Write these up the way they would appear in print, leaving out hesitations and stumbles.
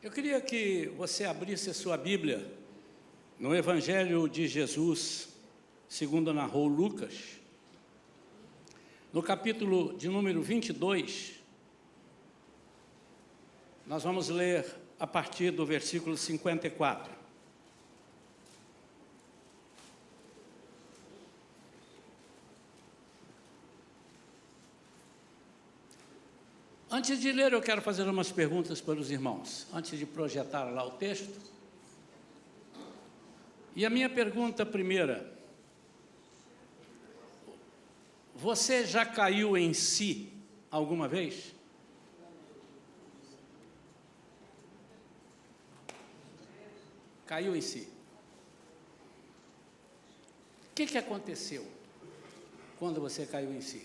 Eu queria que você abrisse a sua Bíblia no Evangelho de Jesus, segundo narrou Lucas, no capítulo de número 22, nós vamos ler a partir do versículo 54. Antes de ler, eu quero fazer umas perguntas para os irmãos, antes de projetar lá o texto. E a minha pergunta primeira: você já caiu em si alguma vez? Caiu em si. O que aconteceu quando você caiu em si?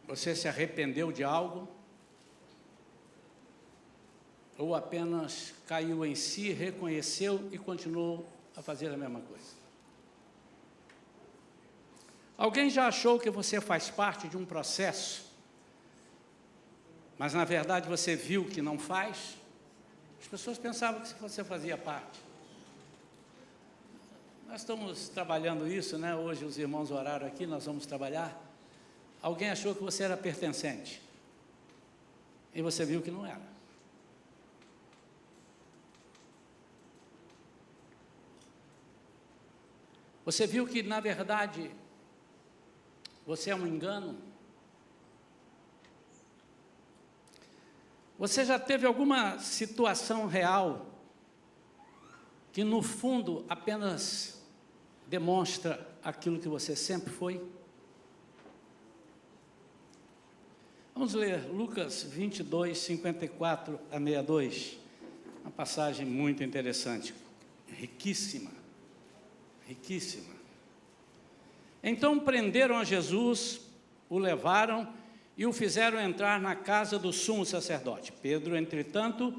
Você se arrependeu de algo? Ou apenas caiu em si, reconheceu e continuou a fazer a mesma coisa? Alguém já achou que você faz parte de um processo, mas na verdade você viu que não faz? As pessoas pensavam que você fazia parte. Nós estamos trabalhando isso, né? Hoje os irmãos oraram aqui, nós vamos trabalhar. Alguém achou que você era pertencente, e você viu que não era. Você viu que, na verdade, você é um engano? Você já teve alguma situação real que, no fundo, apenas demonstra aquilo que você sempre foi? Vamos ler Lucas 22, 54 a 62, uma passagem muito interessante, riquíssima, riquíssima. Então prenderam a Jesus, o levaram e o fizeram entrar na casa do sumo sacerdote. Pedro, entretanto,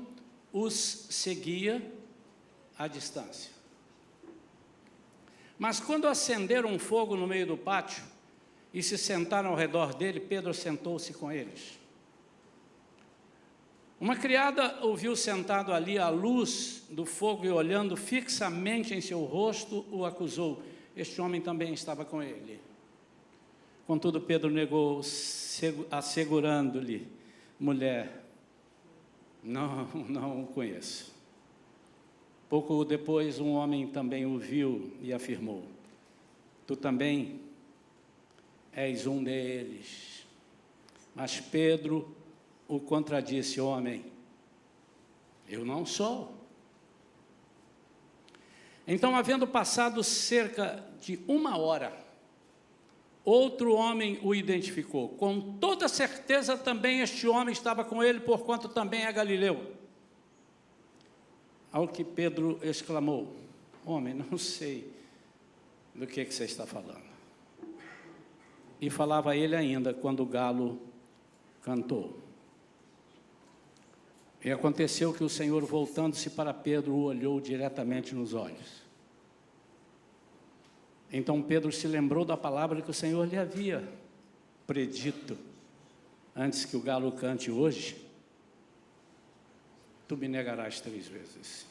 os seguia à distância. Mas quando acenderam um fogo no meio do pátio e se sentaram ao redor dele, Pedro sentou-se com eles. Uma criada o viu sentado ali à luz do fogo e olhando fixamente em seu rosto, o acusou. Este homem também estava com ele. Contudo, Pedro negou, assegurando-lhe: mulher, não o conheço. Pouco depois, um homem também o viu e afirmou: tu também és um deles. Mas Pedro o contradisse: homem, eu não sou. Então, havendo passado cerca de 1 hora, outro homem o identificou. Com toda certeza também este homem estava com ele, porquanto também é galileu. Ao que Pedro exclamou: homem, não sei do que você está falando. E falava ele ainda quando o galo cantou. E aconteceu que o Senhor, voltando-se para Pedro, o olhou diretamente nos olhos. Então Pedro se lembrou da palavra que o Senhor lhe havia predito: antes que o galo cante hoje, tu me negarás 3 vezes.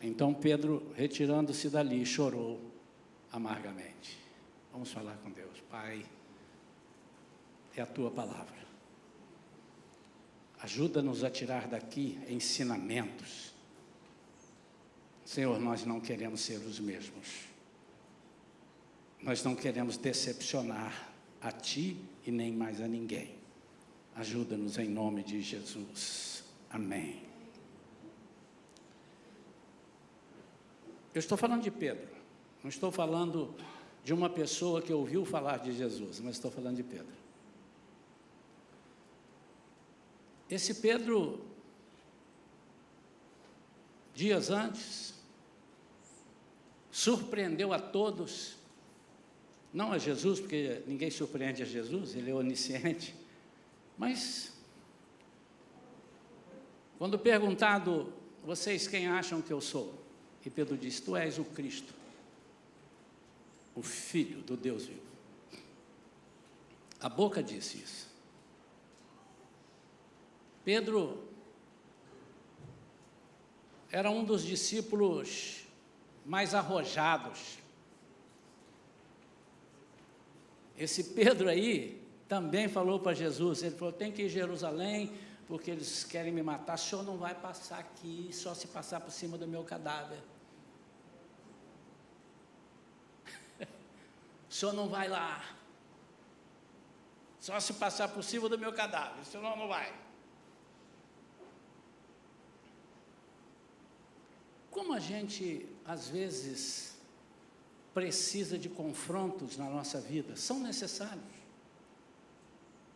Então Pedro, retirando-se dali, chorou amargamente. Vamos falar com Deus. Pai, é a tua palavra. Ajuda-nos a tirar daqui ensinamentos. Senhor, nós não queremos ser os mesmos. Nós não queremos decepcionar a Ti e nem mais a ninguém. Ajuda-nos em nome de Jesus. Amém. Eu estou falando de Pedro. Não estou falando de uma pessoa que ouviu falar de Jesus, mas estou falando de Pedro. Esse Pedro, dias antes, surpreendeu a todos, não a Jesus, porque ninguém surpreende a Jesus, ele é onisciente, mas quando perguntado: vocês quem acham que eu sou? E Pedro disse: tu és o Cristo, o Filho do Deus vivo. A boca disse isso. Pedro era um dos discípulos mais arrojados. Esse Pedro aí também falou para Jesus, ele falou, tem que ir a Jerusalém, porque eles querem me matar, o senhor não vai passar aqui, só se passar por cima do meu cadáver. O senhor não vai lá, só se passar por cima do meu cadáver, senão não vai. Como a gente, às vezes, precisa de confrontos na nossa vida, são necessários,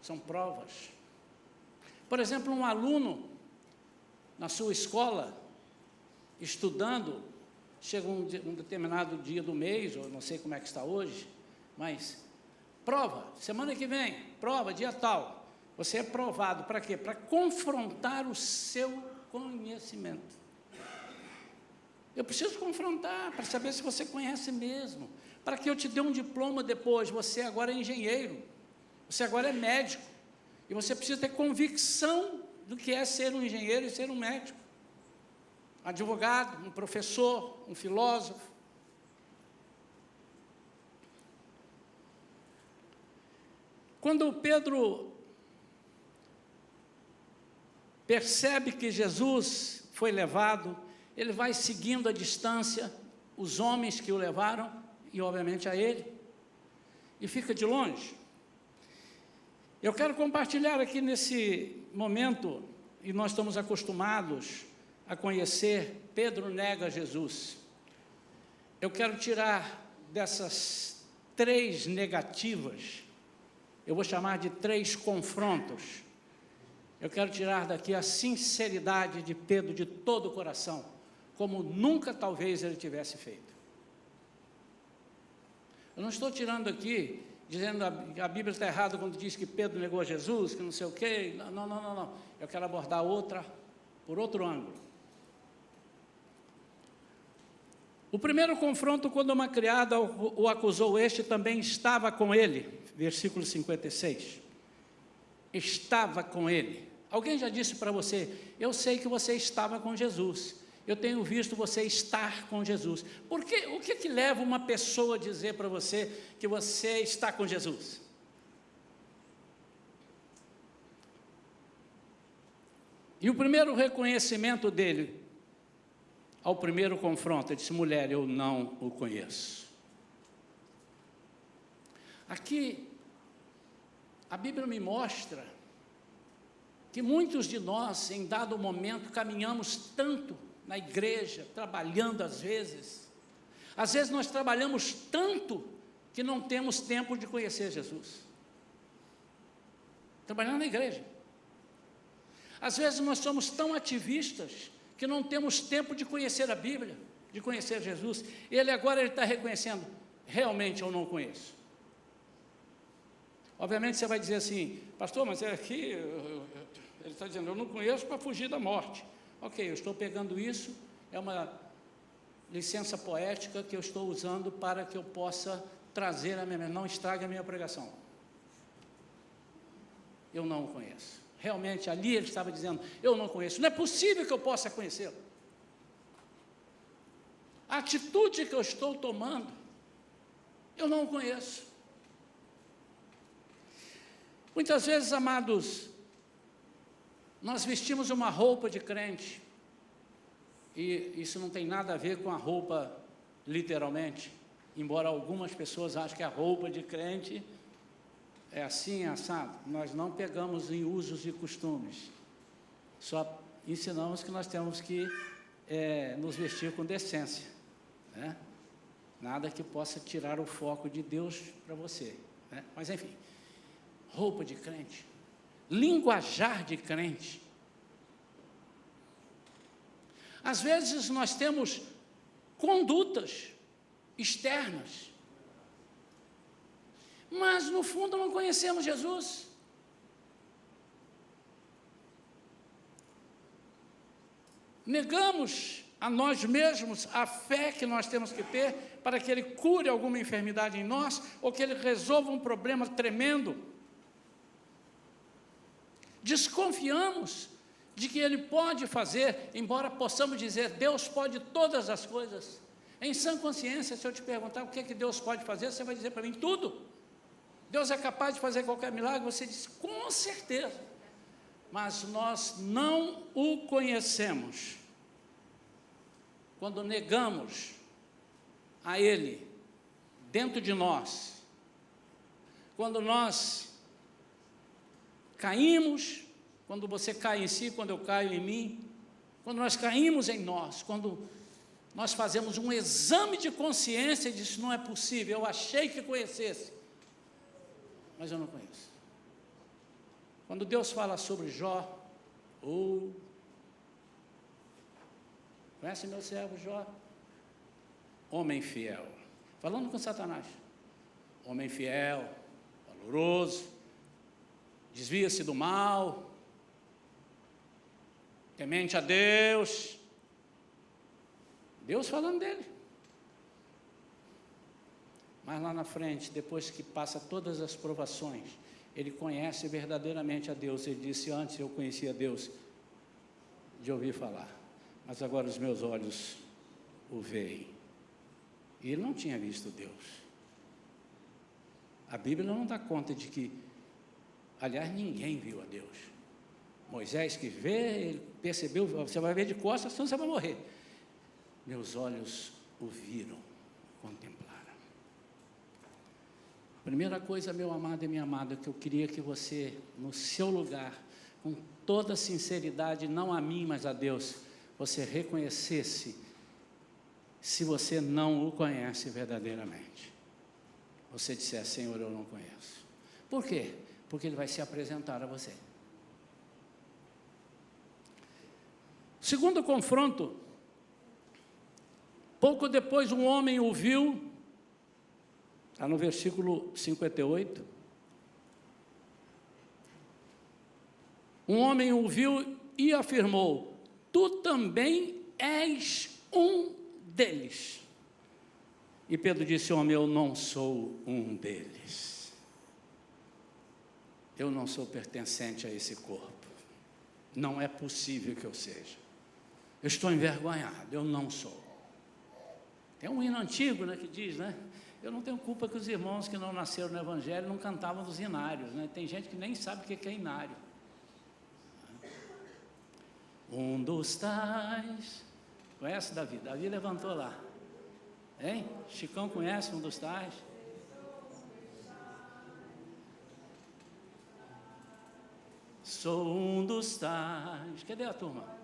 são provas. Por exemplo, um aluno na sua escola, estudando, chega um determinado dia do mês, ou não sei como é que está hoje, mas prova, semana que vem, prova, dia tal. Você é provado para quê? Para confrontar o seu conhecimento. Eu preciso confrontar, para saber se você conhece mesmo, para que eu te dê um diploma depois. Você agora é engenheiro, você agora é médico, e você precisa ter convicção do que é ser um engenheiro e ser um médico, advogado, um professor, um filósofo. Quando Pedro percebe que Jesus foi levado, ele vai seguindo a distância, os homens que o levaram, e obviamente a ele, e fica de longe. Eu quero compartilhar aqui nesse momento, e nós estamos acostumados a conhecer, Pedro nega Jesus. Eu quero tirar dessas 3 negativas, eu vou chamar de 3 confrontos. Eu quero tirar daqui a sinceridade de Pedro de todo o coração, como nunca talvez ele tivesse feito. Eu não estou tirando aqui, dizendo que a Bíblia está errada quando diz que Pedro negou Jesus, que não sei o quê. Não. Eu quero abordar por outro ângulo. O primeiro confronto, quando uma criada o acusou, este também estava com ele. Versículo 56. Estava com ele. Alguém já disse para você, eu sei que você estava com Jesus. Eu tenho visto você estar com Jesus. O que leva uma pessoa a dizer para você que você está com Jesus? E o primeiro reconhecimento dele, ao primeiro confronto, ele disse, mulher, eu não o conheço. Aqui, a Bíblia me mostra que muitos de nós, em dado momento, caminhamos tanto na igreja, trabalhando às vezes nós trabalhamos tanto que não temos tempo de conhecer Jesus, trabalhando na igreja. Às vezes nós somos tão ativistas que não temos tempo de conhecer a Bíblia, de conhecer Jesus. Ele está reconhecendo, realmente eu não conheço. Obviamente você vai dizer assim, pastor, mas aqui, ele está dizendo, eu não conheço para fugir da morte. Ok, eu estou pegando isso, é uma licença poética que eu estou usando para que eu possa trazer a minha, não estrague a minha pregação. Eu não o conheço. Realmente, ali ele estava dizendo, eu não conheço, não é possível que eu possa conhecê-lo. A atitude que eu estou tomando, eu não o conheço. Muitas vezes, amados, nós vestimos uma roupa de crente, e isso não tem nada a ver com a roupa literalmente, embora algumas pessoas achem que a roupa de crente é assim, assado. Nós não pegamos em usos e costumes, só ensinamos que nós temos que nos vestir com decência, né? Nada que possa tirar o foco de Deus para você, né? Mas enfim, roupa de crente, linguajar de crente. Às vezes nós temos condutas externas, mas no fundo não conhecemos Jesus. Negamos a nós mesmos a fé que nós temos que ter para que Ele cure alguma enfermidade em nós, ou que Ele resolva um problema tremendo. Desconfiamos de que Ele pode fazer, embora possamos dizer, Deus pode todas as coisas. Em sã consciência, se eu te perguntar o que é que Deus pode fazer, você vai dizer para mim, tudo. Deus é capaz de fazer qualquer milagre, você diz, com certeza. Mas nós não o conhecemos quando negamos a Ele dentro de nós, quando nós caímos, quando você cai em si, quando eu caio em mim, quando nós caímos em nós, quando nós fazemos um exame de consciência e diz, não é possível, eu achei que conhecesse, mas eu não conheço. Quando Deus fala sobre Jó, conhece meu servo Jó? Homem fiel, falando com Satanás, homem fiel, valoroso, desvia-se do mal, temente a Deus, Deus falando dele. Mas lá na frente, depois que passa todas as provações, ele conhece verdadeiramente a Deus. Ele disse, antes eu conhecia Deus de ouvir falar, mas agora os meus olhos o veem. E ele não tinha visto Deus. A Bíblia não dá conta de que, aliás, ninguém viu a Deus. Moisés que vê, ele percebeu, você vai ver de costas, senão você vai morrer. Meus olhos o viram, contemplaram. Primeira coisa, meu amado e minha amada, que eu queria que você, no seu lugar, com toda sinceridade, não a mim, mas a Deus, você reconhecesse, se você não o conhece verdadeiramente. Você disser, Senhor, eu não conheço. Por quê? Porque Ele vai se apresentar a você. Segundo confronto, pouco depois um homem o viu, está no versículo 58, um homem o viu e afirmou, tu também és um deles. E Pedro disse, homem, eu não sou um deles. Eu não sou pertencente a esse corpo. Não é possível que eu seja. Eu estou envergonhado, eu não sou. Tem um hino antigo, né, que diz, né? Eu não tenho culpa que os irmãos que não nasceram no Evangelho não cantavam nos inários, né? Tem gente que nem sabe o que é inário. Um dos tais. Conhece, Davi? Davi levantou lá. Hein? Chicão conhece um dos tais? Sou um dos tais. Cadê a turma?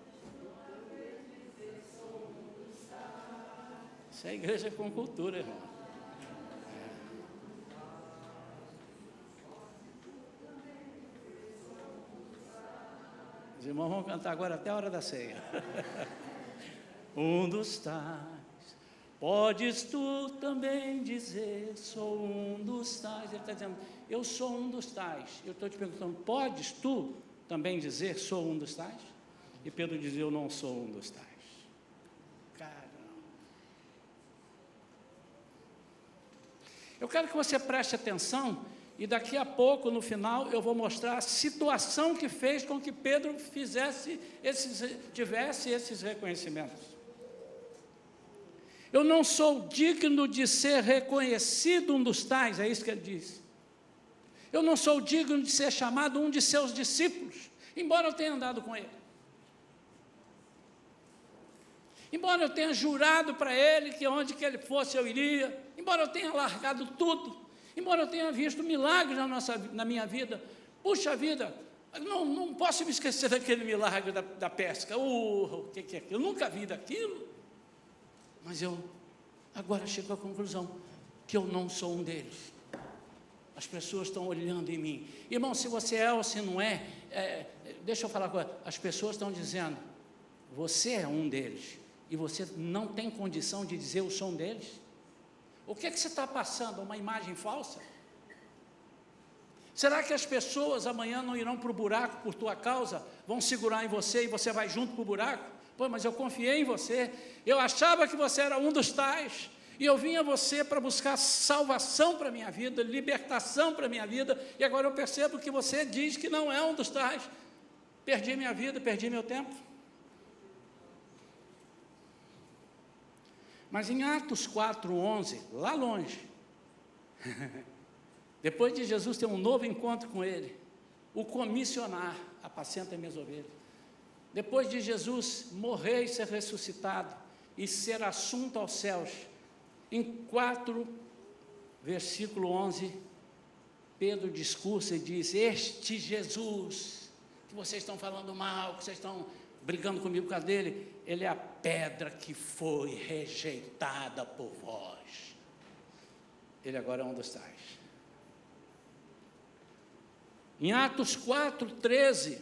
Isso é igreja com cultura, irmão. Os irmãos vão cantar agora até a hora da ceia. Um dos tais, podes tu também dizer, sou um dos tais. Ele está dizendo, eu sou um dos tais. Eu estou te perguntando, podes tu também dizer, sou um dos tais? E Pedro diz, eu não sou um dos tais. Caramba. Eu quero que você preste atenção. E daqui a pouco, no final, eu vou mostrar a situação que fez com que Pedro tivesse esses reconhecimentos. Eu não sou digno de ser reconhecido um dos tais, é isso que ele diz. Eu não sou digno de ser chamado um de seus discípulos, embora eu tenha andado com ele. Embora eu tenha jurado para ele que onde que ele fosse eu iria, embora eu tenha largado tudo, embora eu tenha visto milagres na minha vida, puxa vida, não posso me esquecer daquele milagre da pesca, o que é aquilo? Eu nunca vi daquilo, mas eu agora chego à conclusão que eu não sou um deles. As pessoas estão olhando em mim, irmão, se você é ou se não é, deixa eu falar com as pessoas estão dizendo, você é um deles, e você não tem condição de dizer eu sou um deles. O que é que você está passando? Uma imagem falsa? Será que as pessoas amanhã não irão para o buraco por tua causa? Vão segurar em você e você vai junto para o buraco? Pô, mas eu confiei em você, eu achava que você era um dos tais, e eu vim a você para buscar salvação para a minha vida, libertação para a minha vida, e agora eu percebo que você diz que não é um dos tais. perdi minha vida, perdi meu tempo. Mas em Atos 4:11, lá longe, depois de Jesus ter um novo encontro com ele, o comissionar, apacenta minhas ovelhas, depois de Jesus morrer e ser ressuscitado, e ser assunto aos céus, em 4, versículo 11, Pedro discursa e diz: este Jesus, que vocês estão falando mal, que vocês estão brigando comigo por causa dele, ele é a pedra que foi rejeitada por vós. Ele agora é um dos tais. Em Atos 4:13,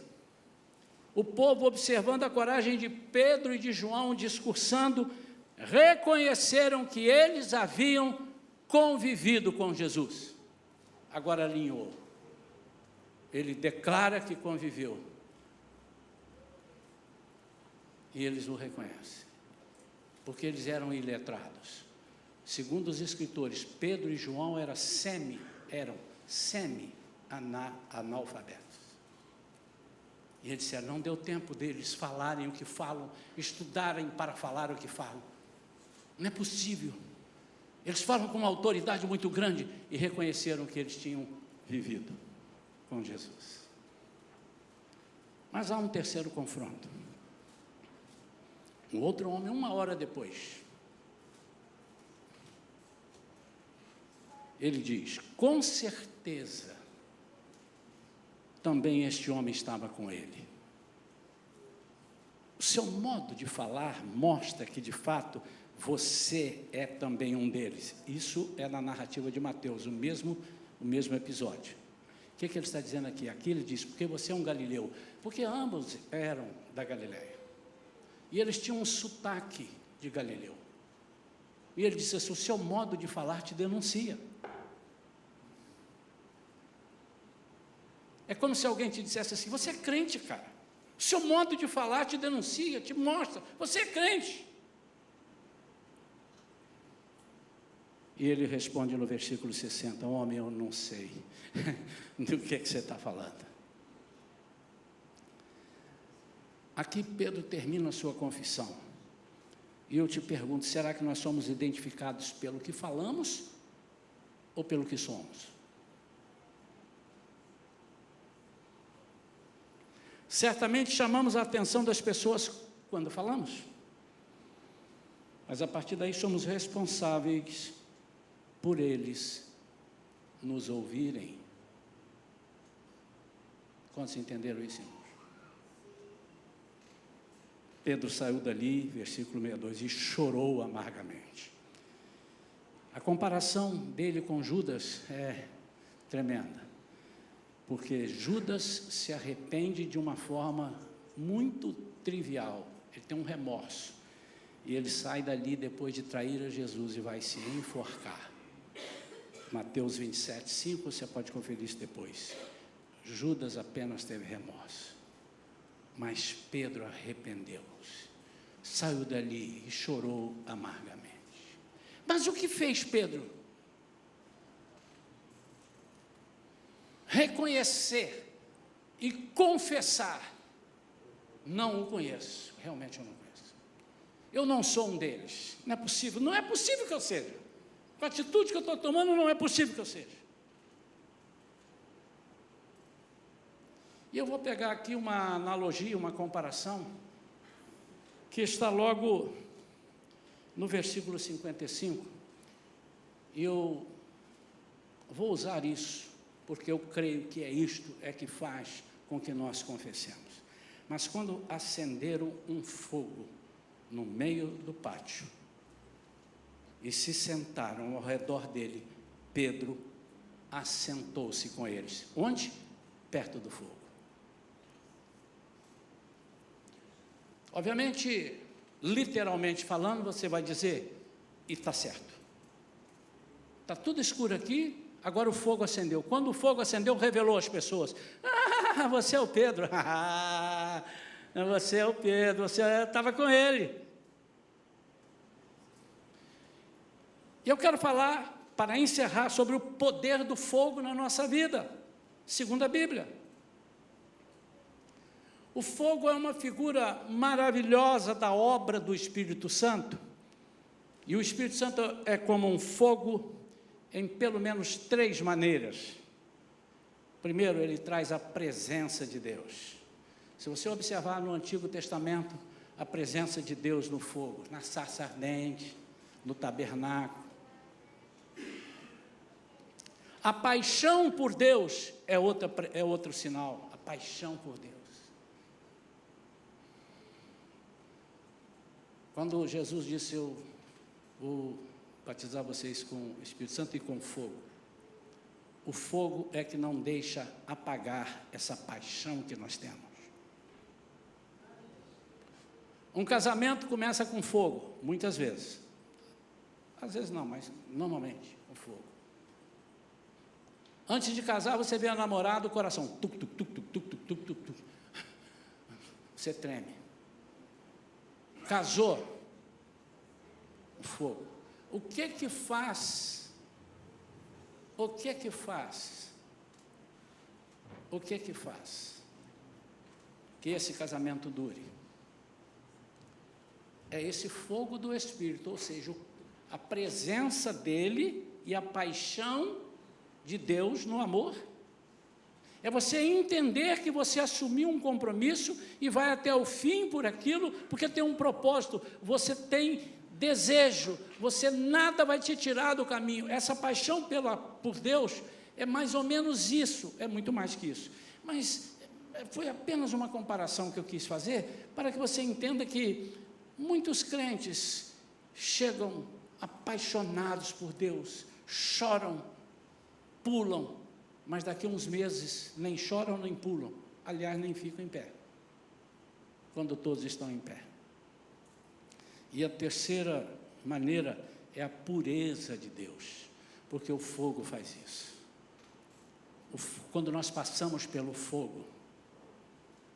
o povo, observando a coragem de Pedro e de João discursando, reconheceram que eles haviam convivido com Jesus. Agora alinhou. Ele declara que conviveu. E eles o reconhecem, porque eles eram iletrados. Segundo os escritores, Pedro e João eram semi-analfabetos. E eles disseram: não deu tempo deles falarem o que falam, estudarem para falar o que falam. Não é possível. Eles falam com uma autoridade muito grande, e reconheceram que eles tinham vivido com Jesus. Mas há um terceiro confronto. Um outro homem, 1 hora depois, ele diz: com certeza, também este homem estava com ele. O seu modo de falar mostra que, de fato, você é também um deles. Isso é na narrativa de Mateus, o mesmo episódio. O que ele está dizendo aqui? Aqui ele diz: porque você é um galileu. Porque ambos eram da Galileia. E eles tinham um sotaque de galileu. E ele disse assim: o seu modo de falar te denuncia. É como se alguém te dissesse assim: você é crente, cara. O seu modo de falar te denuncia, te mostra, você é crente. E ele responde no versículo 60, homem, eu não sei do que você está falando. Aqui Pedro termina a sua confissão. E eu te pergunto, será que nós somos identificados pelo que falamos ou pelo que somos? Certamente chamamos a atenção das pessoas quando falamos, mas a partir daí somos responsáveis por eles nos ouvirem. Quantos entenderam isso, irmãos? Pedro saiu dali, versículo 62, e chorou amargamente. A comparação dele com Judas é tremenda, porque Judas se arrepende de uma forma muito trivial, ele tem um remorso, e ele sai dali depois de trair a Jesus e vai se enforcar. Mateus 27:5, você pode conferir isso depois. Judas apenas teve remorso, mas Pedro arrependeu-se, saiu dali e chorou amargamente. Mas o que fez Pedro? Reconhecer e confessar: não o conheço, realmente eu não conheço, eu não sou um deles, não é possível que eu seja, com a atitude que eu estou tomando, não é possível que eu seja. E eu vou pegar aqui uma analogia, uma comparação, que está logo no versículo 55, e eu vou usar isso, porque eu creio que é isto que faz com que nós confessemos. Mas quando acenderam um fogo no meio do pátio, e se sentaram ao redor dele, Pedro assentou-se com eles. Onde? Perto do fogo. Obviamente, literalmente falando, você vai dizer, e está certo. Está tudo escuro aqui, agora o fogo acendeu. Quando o fogo acendeu, revelou às pessoas: ah, você é o Pedro, você é o Pedro, você estava com ele. E eu quero falar, para encerrar, sobre o poder do fogo na nossa vida, segundo a Bíblia. O fogo é uma figura maravilhosa da obra do Espírito Santo, e o Espírito Santo é como um fogo em pelo menos 3 maneiras. Primeiro, ele traz a presença de Deus. Se você observar no Antigo Testamento, a presença de Deus no fogo, na sarça ardente, no tabernáculo. A paixão por Deus é outro sinal, a paixão por Deus. Quando Jesus disse, eu vou batizar vocês com o Espírito Santo e com fogo, o fogo é que não deixa apagar essa paixão que nós temos. Um casamento começa com fogo, muitas vezes. Às vezes não, mas normalmente com fogo. Antes de casar, você vê a namorada, o coração, tuc, tuc, tuc, tuc, tuc, tuc, tuc, tuc, tuc. Você treme. Casou, o fogo. O que que faz? O que que faz? O que que faz que esse casamento dure? É esse fogo do Espírito, ou seja, a presença dele e a paixão de Deus no amor. É você entender que você assumiu um compromisso e vai até o fim por aquilo, porque tem um propósito, você tem desejo, nada vai te tirar do caminho. Essa paixão por Deus é mais ou menos isso, é muito mais que isso. Mas foi apenas uma comparação que eu quis fazer, para que você entenda que muitos crentes chegam apaixonados por Deus, choram, pulam, mas daqui a uns meses nem choram nem pulam, aliás, nem ficam em pé, quando todos estão em pé. E a terceira maneira é a pureza de Deus, porque o fogo faz isso. Quando nós passamos pelo fogo,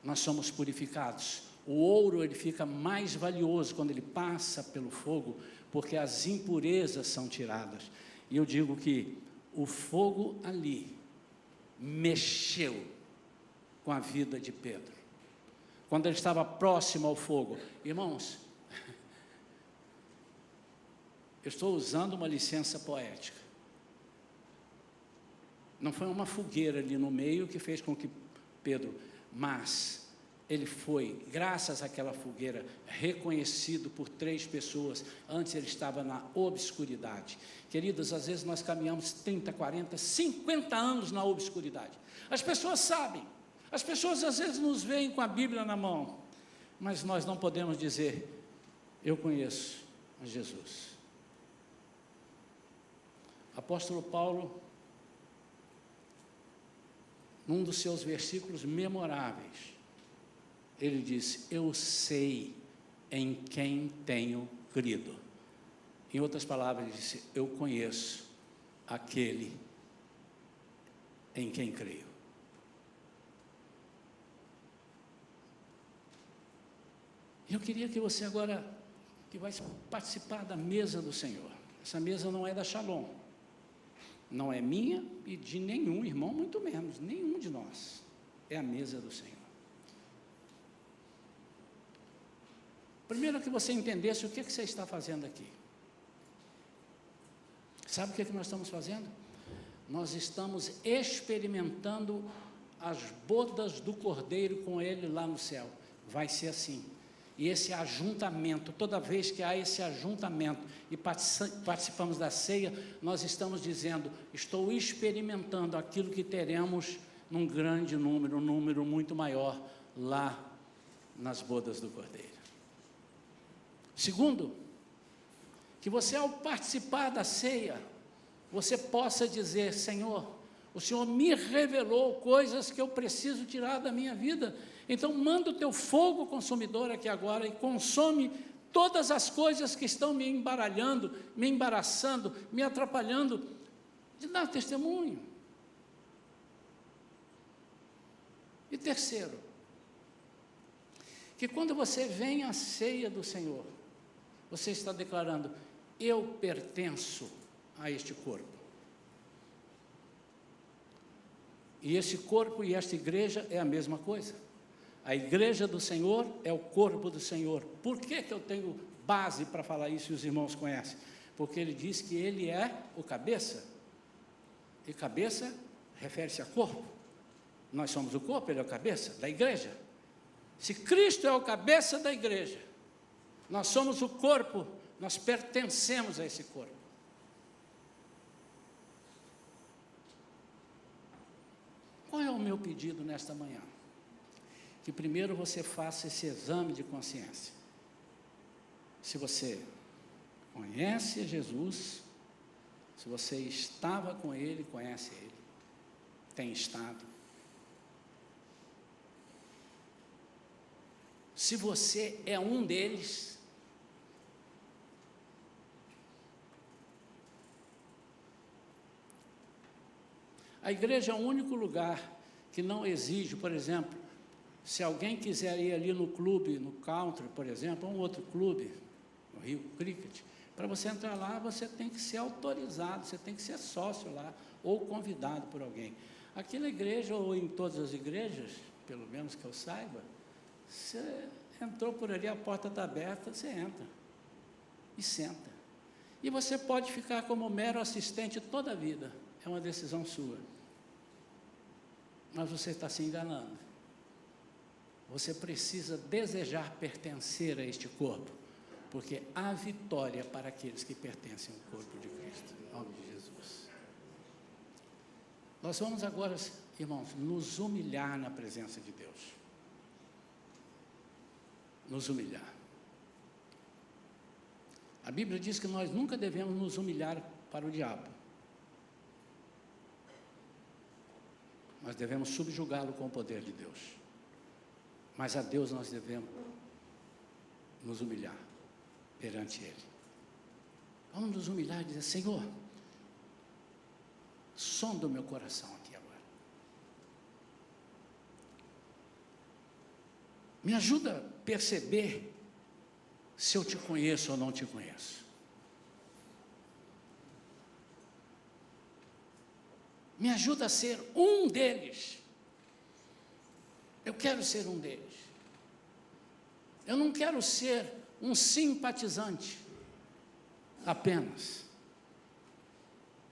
nós somos purificados. O ouro, ele fica mais valioso quando ele passa pelo fogo, porque as impurezas são tiradas. E eu digo que o fogo ali mexeu com a vida de Pedro. Quando ele estava próximo ao fogo, irmãos, eu estou usando uma licença poética. Não foi uma fogueira ali no meio que fez com que Pedro, mas ele foi, graças àquela fogueira, reconhecido por 3 pessoas. Antes ele estava na obscuridade. Queridos, às vezes nós caminhamos 30, 40, 50 anos na obscuridade. As pessoas sabem, as pessoas às vezes nos veem com a Bíblia na mão, mas nós não podemos dizer, eu conheço a Jesus. Apóstolo Paulo, num dos seus versículos memoráveis, ele disse, eu sei em quem tenho crido. Em outras palavras, ele disse, eu conheço aquele em quem creio. Eu queria que você agora, que vai participar da mesa do Senhor, essa mesa não é da Shalom, não é minha e de nenhum irmão, muito menos, nenhum de nós, é a mesa do Senhor. Primeiro que você entendesse o que você está fazendo aqui. Sabe o que nós estamos fazendo? Nós estamos experimentando as bodas do Cordeiro com Ele lá no céu. Vai ser assim. E esse ajuntamento, toda vez que há esse ajuntamento e participamos da ceia, nós estamos dizendo, estou experimentando aquilo que teremos num grande número, um número muito maior lá nas bodas do Cordeiro. Segundo, que você ao participar da ceia, você possa dizer, Senhor, o Senhor me revelou coisas que eu preciso tirar da minha vida, então manda o teu fogo consumidor aqui agora e consome todas as coisas que estão me embaralhando, me embaraçando, me atrapalhando, de dar testemunho. E terceiro, que quando você vem à ceia do Senhor, você está declarando, eu pertenço a este corpo. E esse corpo e esta igreja é a mesma coisa. A igreja do Senhor é o corpo do Senhor. Por que eu tenho base para falar isso e os irmãos conhecem? Porque ele diz que ele é o cabeça. E cabeça refere-se a corpo. Nós somos o corpo, ele é o cabeça da igreja. Se Cristo é o cabeça da igreja, nós somos o corpo, nós pertencemos a esse corpo. Qual é o meu pedido nesta manhã? Que primeiro você faça esse exame de consciência. Se você conhece Jesus, se você estava com Ele, conhece Ele, tem estado. Se você é um deles, a igreja é o único lugar que não exige, por exemplo, se alguém quiser ir ali no clube, no country, por exemplo, ou um outro clube, no Rio Cricket, para você entrar lá, você tem que ser autorizado, você tem que ser sócio lá, ou convidado por alguém. Aqui na igreja, ou em todas as igrejas, pelo menos que eu saiba, você entrou por ali, a porta está aberta, você entra e senta. E você pode ficar como mero assistente toda a vida, é uma decisão sua. Mas você está se enganando. Você precisa desejar pertencer a este corpo, porque há vitória para aqueles que pertencem ao corpo de Cristo, em nome de Jesus. Nós vamos agora, irmãos, nos humilhar na presença de Deus. Nos humilhar. A Bíblia diz que nós nunca devemos nos humilhar para o diabo. Nós devemos subjugá-lo com o poder de Deus. Mas a Deus nós devemos nos humilhar perante Ele. Vamos nos humilhar e dizer: Senhor, sonda o meu coração aqui agora. Me ajuda a perceber se eu te conheço ou não te conheço. Me ajuda a ser um deles. Eu quero ser um deles. Eu não quero ser um simpatizante apenas.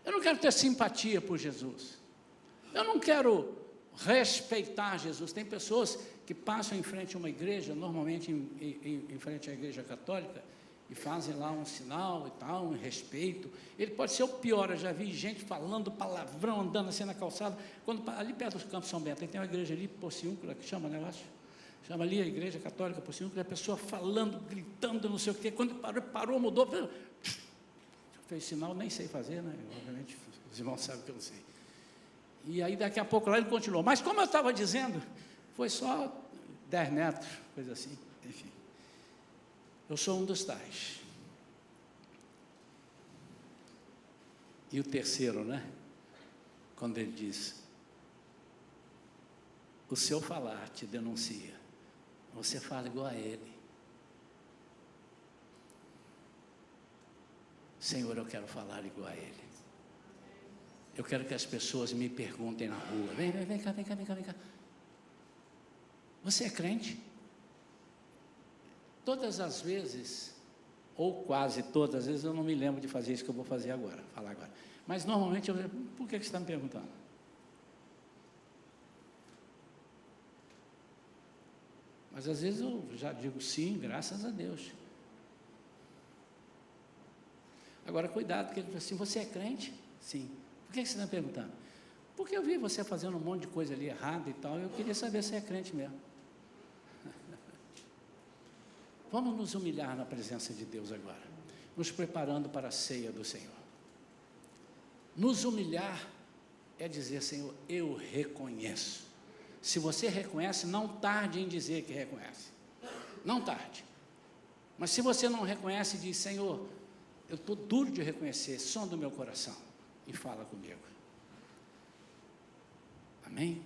Eu não quero ter simpatia por Jesus. Eu não quero respeitar Jesus. Tem pessoas que passam em frente a uma igreja, normalmente em frente à igreja católica, e fazem lá um sinal e tal, um respeito. Ele pode ser o pior. Eu já vi gente falando palavrão, andando assim na calçada, ali perto do Campo São Bento, tem uma igreja ali, Porciúncula, que chama, né, eu acho? Chama ali a igreja católica Porciúncula, a pessoa falando, gritando, não sei o quê. Quando parou, mudou, fez sinal, nem sei fazer, né? Obviamente, os irmãos sabem que eu não sei. E aí, daqui a pouco, lá ele continuou. Mas, como eu estava dizendo, foi só 10 metros, coisa assim, enfim. Eu sou um dos tais. E o terceiro, né? Quando ele diz: o seu falar te denuncia. Você fala igual a ele. Senhor, eu quero falar igual a ele. Eu quero que as pessoas me perguntem na rua: vem cá. Você é crente? Todas as vezes, ou quase todas as vezes, eu não me lembro de fazer isso que eu vou fazer agora, falar agora. Mas normalmente eu digo: por que você está me perguntando? Mas às vezes eu já digo sim, graças a Deus. Agora cuidado, porque ele fala assim: você é crente? Sim. Por que você está me perguntando? Porque eu vi você fazendo um monte de coisa ali errada e tal, e eu queria saber se é crente mesmo. Vamos nos humilhar na presença de Deus agora, nos preparando para a ceia do Senhor. Nos humilhar é dizer: Senhor, eu reconheço. Se você reconhece, não tarde em dizer que reconhece. Não tarde. Mas se você não reconhece, diz: Senhor, eu estou duro de reconhecer, sonda o meu coração e fala comigo. Amém?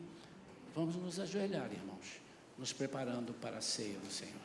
Vamos nos ajoelhar, irmãos, nos preparando para a ceia do Senhor.